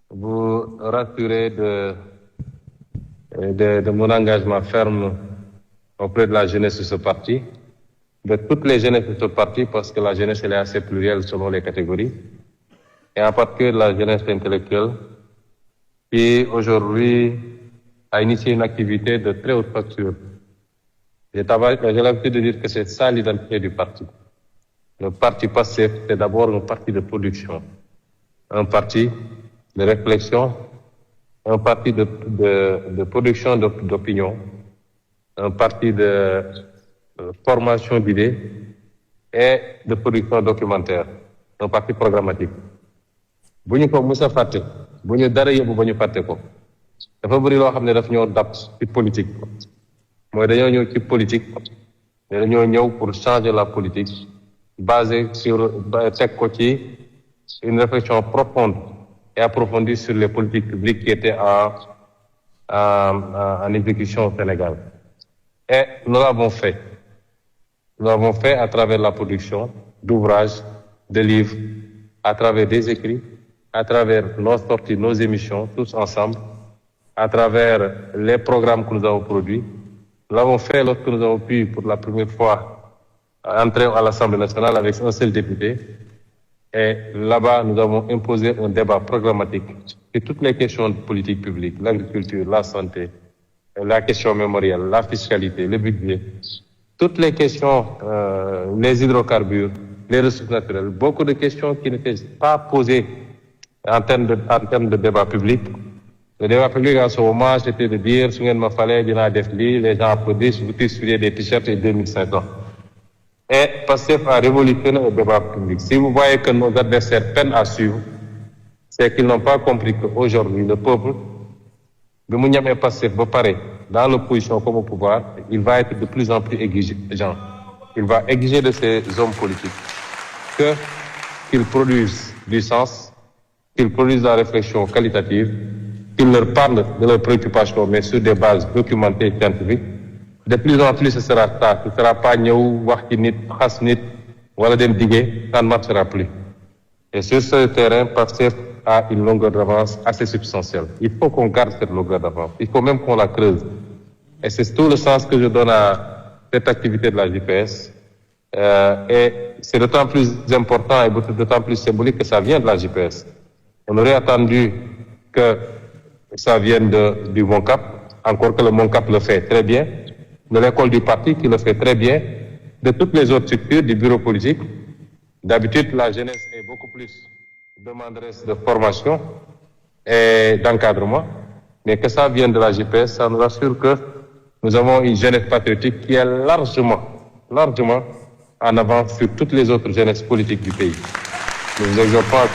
vous rassurer de mon engagement ferme auprès de la jeunesse de ce parti, de toutes les jeunesses de ce parti, parce que la jeunesse elle est assez plurielle selon les catégories, et en particulier de la jeunesse intellectuelle, qui aujourd'hui a initié une activité de très haute facture. J'ai l'habitude de dire que c'est ça l'identité du parti. Le parti PASTEF, c'est d'abord un parti de production, un parti de réflexion, un parti de production d'opinion, un parti de formation d'idées et de production documentaire, un parti programmatique. bu ñu ko mës a fàtte bu ñu dara yóbbu ba ñu fàtte ko dafa bëri loo xam ne daf ñoo dab ci politique mooy dañoo ñëw ci politique mais dañoo ñëw pour changer la politique basée sur teg ko ci une réflexion profonde et approfondie sur les politiques publiques qui étaient en exécution au Sénégal. Et nous l'avons fait. Nous l'avons fait à travers la production d'ouvrages, de livres, à travers des écrits, à travers nos sorties, nos émissions, tous ensemble, à travers les programmes que nous avons produits. Nous l'avons fait lorsque nous avons pu, pour la première fois, entrer à l'Assemblée nationale avec un seul député. Et là-bas, nous avons imposé un débat programmatique sur toutes les questions de politique publique, l'agriculture, la santé, la question mémorielle, la fiscalité, le budget, toutes les questions, les hydrocarbures, les ressources naturelles, beaucoup de questions qui n'étaient pas posées en termes de débat public. Le débat public en ce moment, c'était de dire, si il fallait dire les gens applaudissent, vous distribuez des t-shirts et 2500. Et PASTEF a révolutionné le débat public. Si vous voyez que nos adversaires peinent à suivre, c'est qu'ils n'ont pas compris qu'aujourd'hui, le peuple, PASTEF dans l'opposition comme au pouvoir, il va être de plus en plus exigeant. Il va exiger de ces hommes politiques qu'ils produisent du sens, qu'ils produisent la réflexion qualitative, qu'ils leur parlent de leurs préoccupations, mais sur des bases documentées et scientifiques. De plus en plus, ce sera ça. Ce ne sera pas Niaou, Wakinit, Khasnit, Waladem Digé, ça ne marchera plus. Et sur ce terrain, PASTEF a une longueur d'avance assez substantielle. Il faut qu'on garde cette longueur d'avance. Il faut même qu'on la creuse. Et c'est tout le sens que je donne à cette activité de la JPS. Et c'est d'autant plus important et d'autant plus symbolique que ça vient de la JPS. On aurait attendu que ça vienne du MONCAP, encore que le MONCAP le fait très bien, de l'école du parti qui le fait très bien, de toutes les autres structures du bureau politique. D'habitude, la jeunesse est beaucoup plus demanderesse de formation et d'encadrement, mais que ça vienne de la JPS, ça nous assure que nous avons une jeunesse patriotique qui est largement en avance sur toutes les autres jeunesses politiques du pays. Nous exhortons à